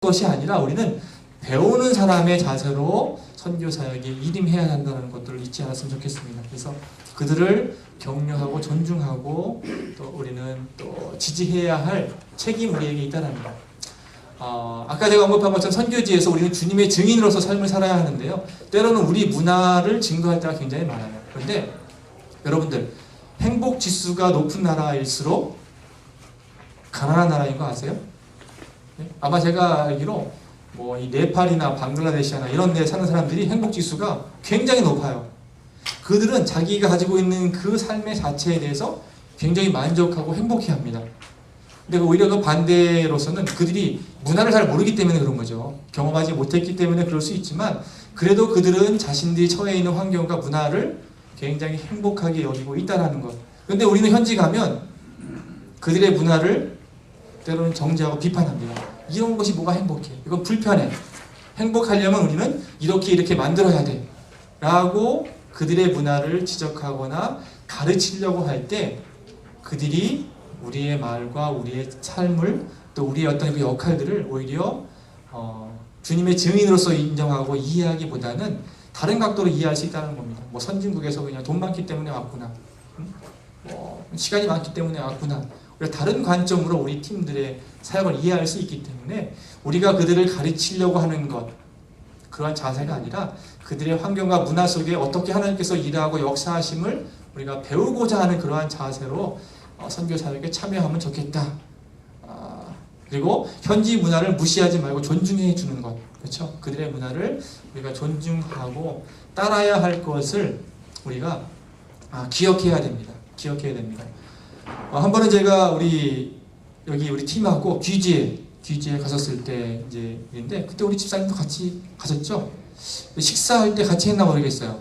것이 아니라 우리는 배우는 사람의 자세로 선교 사역에 일임해야 한다는 것들을 잊지 않았으면 좋겠습니다. 그래서 그들을 격려하고 존중하고 또 우리는 또 지지해야 할 책임 우리에게 있다는 것. 아까 제가 언급한 것처럼 선교지에서 우리는 주님의 증인으로서 삶을 살아야 하는데요. 때로는 우리 문화를 증거할 때가 굉장히 많아요. 그런데 여러분들 행복 지수가 높은 나라일수록 가난한 나라인 거 아세요? 네? 아마 제가 알기로 뭐 이 네팔이나 방글라데시나 이런 데 사는 사람들이 행복 지수가 굉장히 높아요. 그들은 자기가 가지고 있는 그 삶의 자체에 대해서 굉장히 만족하고 행복해합니다. 근데 오히려 그 반대로서는 그들이 문화를 잘 모르기 때문에 그런 거죠. 경험하지 못했기 때문에 그럴 수 있지만 그래도 그들은 자신들이 처해 있는 환경과 문화를 굉장히 행복하게 여기고 있다는 것. 근데 우리는 현지 가면 그들의 문화를 때로는 정죄하고 비판합니다. 이런 것이 뭐가 행복해? 이건 불편해. 행복하려면 우리는 이렇게 만들어야 돼. 라고 그들의 문화를 지적하거나 가르치려고 할 때 그들이 우리의 말과 우리의 삶을 또 우리의 어떤 그 역할들을 오히려 주님의 증인으로서 인정하고 이해하기보다는 다른 각도로 이해할 수 있다는 겁니다. 뭐 선진국에서 그냥 돈 많기 때문에 왔구나. 뭐 시간이 많기 때문에 왔구나. 우리가 다른 관점으로 우리 팀들의 사역을 이해할 수 있기 때문에 우리가 그들을 가르치려고 하는 것, 그러한 자세가 아니라 그들의 환경과 문화 속에 어떻게 하나님께서 일하고 역사하심을 우리가 배우고자 하는 그러한 자세로 선교 사역에 참여하면 좋겠다. 그리고 현지 문화를 무시하지 말고 존중해 주는 것, 그렇죠? 그들의 문화를 우리가 존중하고 따라야 할 것을 우리가 기억해야 됩니다. 기억해야 됩니다. 한 번은 제가 우리 팀하고 귀지에 갔었을 때 이제인데 그때 우리 집사님도 같이 가셨죠. 식사할 때 같이 했나 모르겠어요.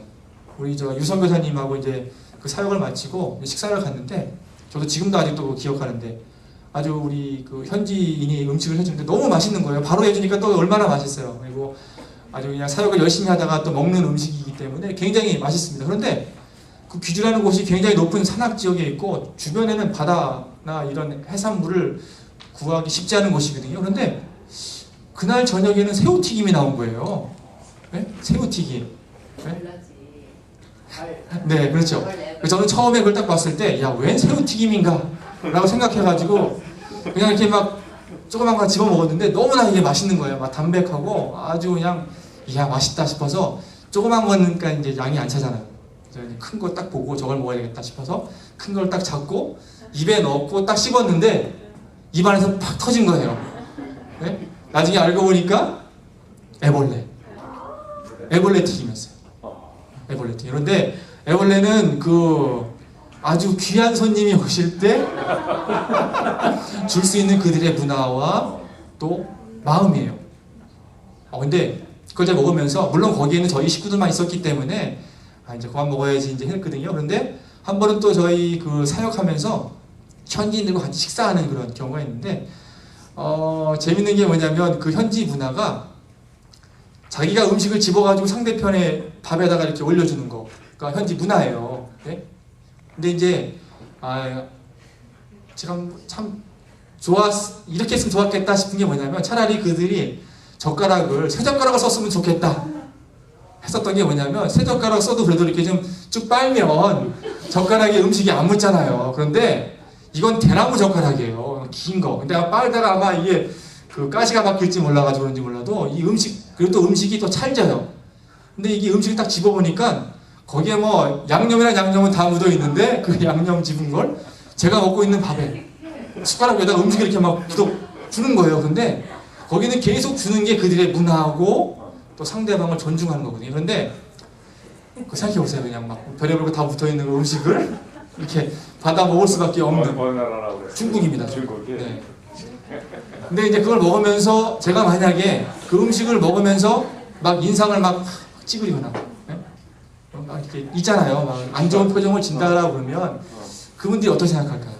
우리 유선교사님하고 이제 그 사역을 마치고 식사를 갔는데 저도 지금도 아직도 기억하는데 아주 우리 그 현지인이 음식을 해주는데 너무 맛있는 거예요. 바로 해주니까 또 얼마나 맛있어요. 그리고 아주 그냥 사역을 열심히 하다가 또 먹는 음식이기 때문에 굉장히 맛있습니다. 그런데 그 귀지라는 곳이 굉장히 높은 산악 지역에 있고 주변에는 바다나 이런 해산물을 구하기 쉽지 않은 곳이거든요. 그런데 그날 저녁에는 새우튀김이 나온 거예요. 네? 새우튀김. 네? 네, 그렇죠. 저는 처음에 그걸 딱 봤을 때, 야, 웬 새우튀김인가? 라고 생각해가지고 그냥 이렇게 막 조그만 거 집어 먹었는데 너무나 이게 맛있는 거예요. 막 담백하고 아주 그냥, 이야, 맛있다 싶어서 조그만 거니까 이제 양이 안 차잖아요. 큰 거 딱 보고 저걸 먹어야 되겠다 싶어서 큰 걸 딱 잡고 입에 넣고 딱 씹었는데 입안에서 팍 터진 거예요. 네? 나중에 알고 보니까 애벌레 튀김이었어요. 애벌레 튀김. 그런데 애벌레는 그 아주 귀한 손님이 오실 때 줄 수 있는 그들의 문화와 또 마음이에요. 근데 그걸 제가 먹으면서 물론 거기에는 저희 식구들만 있었기 때문에 이제 그만 먹어야지 이제 했거든요. 그런데 한 번은 또 저희 그 사역하면서 현지인들과 같이 식사하는 그런 경우가 있는데 재밌는 게 뭐냐면 그 현지 문화가 자기가 음식을 집어가지고 상대편의 밥에다가 이렇게 올려주는 거, 그러니까 현지 문화예요. 네? 근데 이제 제가 참 이렇게 했으면 좋았겠다 싶은 게 뭐냐면 차라리 그들이 젓가락을 새 젓가락을 썼으면 좋겠다 했었던 게 뭐냐면 새 젓가락 써도 그래도 이렇게 좀 쭉 빨면 젓가락에 음식이 안 묻잖아요. 그런데 이건 대나무 젓가락이에요. 긴 거. 근데 빨다가 아마 이게 그 가시가 박힐지 몰라가지고 그런지 몰라도 이 그리고 또 음식이 더 찰져요. 근데 이게 음식을 딱 집어보니까 거기에 뭐 양념은 다 묻어 있는데 그 양념 집은 걸 제가 먹고 있는 밥에 숟가락 위에다가 음식을 이렇게 막 주는 거예요. 근데 거기는 계속 주는 게 그들의 문화고 또 상대방을 존중하는 거거든요. 그런데 그 생각해보세요. 그냥 막 별의별 거 다 붙어있는 그 음식을 이렇게 받아 먹을 수밖에 없는. 어느 나라라고 그래요? 중국입니다. 중국이? 네. 근데 이제 그걸 먹으면서 제가 만약에 그 음식을 먹으면서 막 인상을 막 찌그리거나 막 이렇게 있잖아요. 막 안 좋은 표정을 진다라고 그러면 그분들이 어떻게 생각할까요?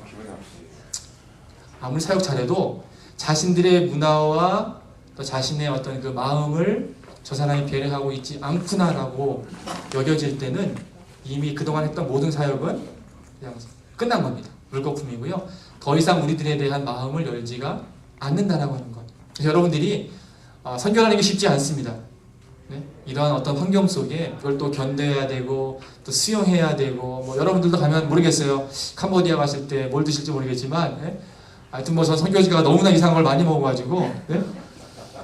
아무리 사역 잘해도 자신들의 문화와 또 자신의 어떤 그 마음을 저 사람이 배려하고 있지 않구나라고 여겨질 때는 이미 그동안 했던 모든 사역은 그냥 끝난 겁니다. 물거품이고요. 더 이상 우리들에 대한 마음을 열지가 않는다라고 하는 것. 그래서 여러분들이 선교라는 게 쉽지 않습니다. 네? 이러한 어떤 환경 속에 그걸 또 견뎌야 되고 또 수용해야 되고 뭐 여러분들도 가면 모르겠어요. 캄보디아 갔을 때 뭘 드실지 모르겠지만 네? 하여튼 뭐 전 선교지가 너무나 이상한 걸 많이 먹어가지고 네?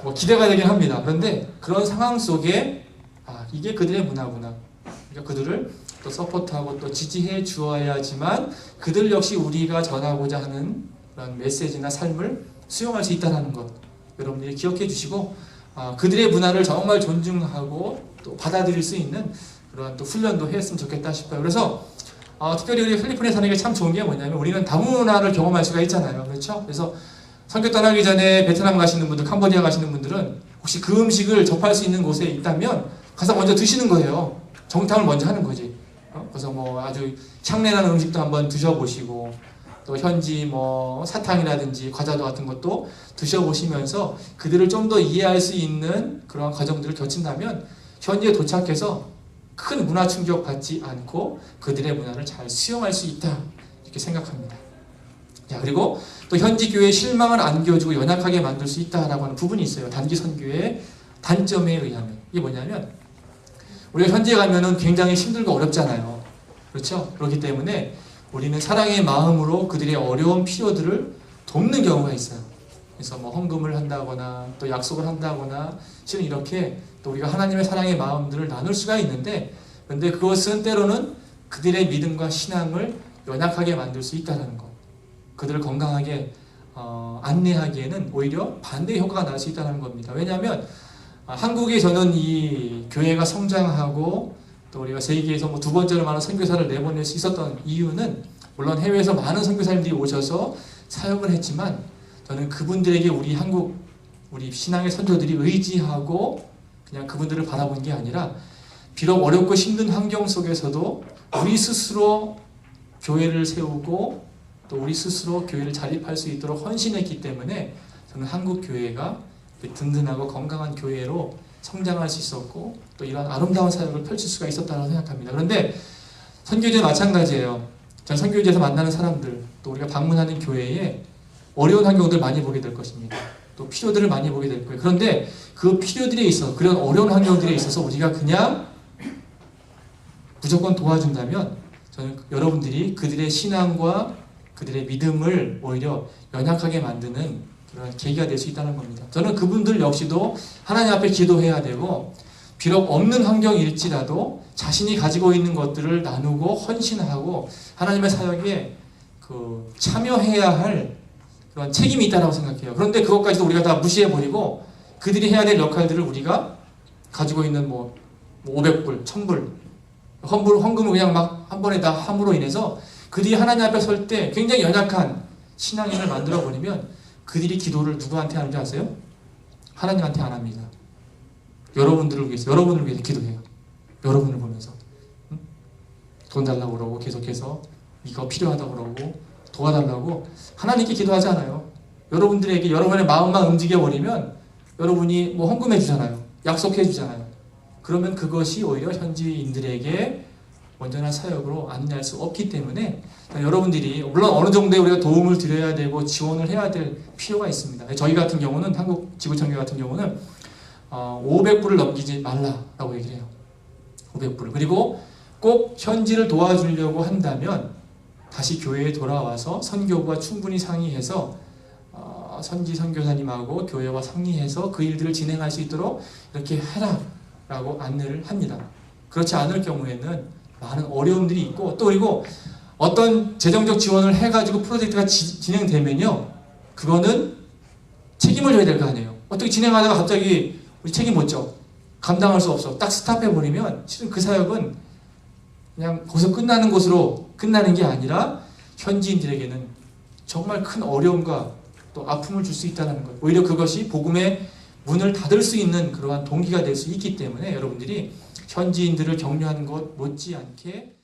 뭐 기대가 되긴 합니다. 그런데 그런 상황 속에 이게 그들의 문화구나. 그러니까 그들을 또 서포트하고 또 지지해 주어야지만 그들 역시 우리가 전하고자 하는 그런 메시지나 삶을 수용할 수 있다는 것 여러분들이 기억해 주시고 그들의 문화를 정말 존중하고 또 받아들일 수 있는 그런 또 훈련도 했으면 좋겠다 싶어요. 그래서 특별히 우리 필리핀에 사는 게 참 좋은 게 뭐냐면 우리는 다문화를 경험할 수가 있잖아요. 그렇죠? 그래서 선교 떠나기 전에 베트남 가시는 분들, 캄보디아 가시는 분들은 혹시 그 음식을 접할 수 있는 곳에 있다면 가서 먼저 드시는 거예요. 정탐을 먼저 하는 거지. 그래서 뭐 아주 향내나는 음식도 한번 드셔보시고 또 현지 뭐 사탕이라든지 과자도 같은 것도 드셔보시면서 그들을 좀 더 이해할 수 있는 그런 과정들을 거친다면 현지에 도착해서 큰 문화 충격 받지 않고 그들의 문화를 잘 수용할 수 있다 이렇게 생각합니다. 자, 그리고 또 현지 교회에 실망을 안겨주고 연약하게 만들 수 있다라고 하는 부분이 있어요. 단기 선교의 단점에 의하면 이게 뭐냐면 우리가 현지에 가면은 굉장히 힘들고 어렵잖아요. 그렇죠? 그렇기 때문에 우리는 사랑의 마음으로 그들의 어려운 필요들을 돕는 경우가 있어요. 그래서 뭐 헌금을 한다거나 또 약속을 한다거나 실은 이렇게 또 우리가 하나님의 사랑의 마음들을 나눌 수가 있는데 그런데 그것은 때로는 그들의 믿음과 신앙을 연약하게 만들 수 있다는 것. 그들을 건강하게 안내하기에는 오히려 반대 효과가 날 수 있다는 겁니다. 왜냐하면 한국에 저는 이 교회가 성장하고 또 우리가 세계에서 뭐 두 번째로 많은 선교사를 내보낼 수 있었던 이유는 물론 해외에서 많은 선교사님들이 오셔서 사역을 했지만 저는 그분들에게 우리 신앙의 선조들이 의지하고 그냥 그분들을 바라본 게 아니라 비록 어렵고 힘든 환경 속에서도 우리 스스로 교회를 세우고 또 우리 스스로 교회를 자립할 수 있도록 헌신했기 때문에 저는 한국 교회가 든든하고 건강한 교회로 성장할 수 있었고 또 이런 아름다운 사역을 펼칠 수가 있었다고 생각합니다. 그런데 선교제도 마찬가지예요. 전 선교제에서 만나는 사람들 또 우리가 방문하는 교회에 어려운 환경들 많이 보게 될 것입니다. 또 필요들을 많이 보게 될 거예요. 그런데 그 필요들에 있어 그런 어려운 환경들에 있어서 우리가 그냥 무조건 도와준다면 저는 여러분들이 그들의 신앙과 그들의 믿음을 오히려 연약하게 만드는 그런 계기가 될 수 있다는 겁니다. 저는 그분들 역시도 하나님 앞에 기도해야 되고 비록 없는 환경일지라도 자신이 가지고 있는 것들을 나누고 헌신하고 하나님의 사역에 참여해야 할 그런 책임이 있다고 생각해요. 그런데 그것까지도 우리가 다 무시해버리고 그들이 해야 될 역할들을 우리가 가지고 있는 뭐 500불, 1000불 헌금을 그냥 막 한 번에 다 함으로 인해서 그들이 하나님 앞에 설 때 굉장히 연약한 신앙인을 만들어버리면 그들이 기도를 누구한테 하는지 아세요? 하나님한테 안 합니다. 여러분을 위해서 기도해요. 여러분을 보면서 돈 달라고 그러고 계속해서 이거 필요하다고 그러고 도와달라고 하나님께 기도하지 않아요. 여러분들에게 여러분의 마음만 움직여버리면 여러분이 뭐 헌금해 주잖아요. 약속해 주잖아요. 그러면 그것이 오히려 현지인들에게 온전한 사역으로 안내할 수 없기 때문에 여러분들이 물론 어느 정도의 우리가 도움을 드려야 되고 지원을 해야 될 필요가 있습니다. 저희 같은 경우는 한국 지구촌교회 같은 경우는 500불을 넘기지 말라라고 얘기를 해요. 500불. 그리고 꼭 현지를 도와주려고 한다면 다시 교회에 돌아와서 선교부와 충분히 상의해서 선지 선교사님하고 교회와 상의해서 그 일들을 진행할 수 있도록 이렇게 해라라고 안내를 합니다. 그렇지 않을 경우에는 많은 어려움들이 있고 또 그리고 어떤 재정적 지원을 해가지고 프로젝트가 진행되면요 그거는 책임을 져야 될 거 아니에요. 어떻게 진행하다가 갑자기 우리 책임 못 져. 감당할 수 없어. 딱 스탑해버리면 실은 그 사역은 그냥 거기서 끝나는 것으로 끝나는 게 아니라 현지인들에게는 정말 큰 어려움과 또 아픔을 줄 수 있다는 것. 오히려 그것이 복음의 문을 닫을 수 있는 그러한 동기가 될 수 있기 때문에 여러분들이 현지인들을 격려하는 것 못지않게